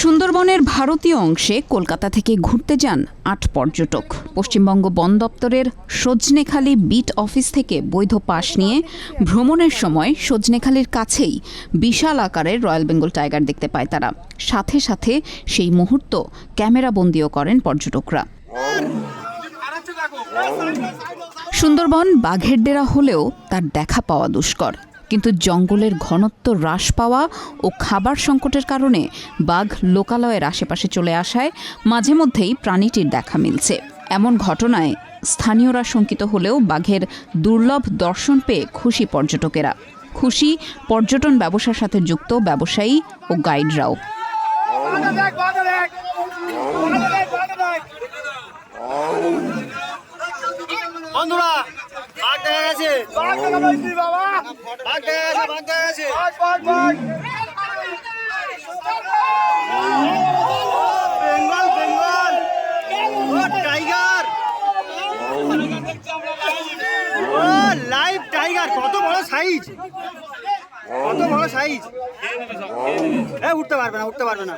সুন্দরবনের ভারতীয় অংশে কলকাতা থেকে ঘুরতে যান ৮ পর্যটক। পশ্চিমবঙ্গ বন দপ্তরের সজনেখালি বিট অফিস থেকে বৈধ পাস নিয়ে ভ্রমণের সময় সজনেখালির কাছেই বিশাল আকারের রয়্যাল বেঙ্গল টাইগার দেখতে পায় তারা। সাথে সাথে সেই মুহূর্ত ক্যামেরাবন্দিও করেন পর্যটকরা। সুন্দরবন বাঘের ডেরা হলেও তার দেখা পাওয়া দুষ্কর, কিন্তু জঙ্গলের ঘনত্ব হ্রাস পাওয়া ও খাবার সংকটের কারণে বাঘ লোকালয়ের আশেপাশে চলে আসায় মাঝে মধ্যেই প্রাণীটির দেখা মিলছে। এমন ঘটনায় স্থানীয়রা শঙ্কিত হলেও বাঘের দুর্লভ দর্শন পেয়ে খুশি পর্যটকেরা। খুশি পর্যটন ব্যবসার সাথে যুক্ত ব্যবসায়ী ও গাইডরাও। বন্ধুরা বাঘ দেখা গেছে, বাঘ দেখা গেছে বাবা, বাঘ দেখা গেছে, বাঘ দেখা গেছে, বাঘ বাঘ বেঙ্গল বেঙ্গল ও টাইগার, ও লাইভ টাইগার। কত বড় সাইজ, কত বড় সাইজ। উঠতে পারবে না, উঠতে পারবে না।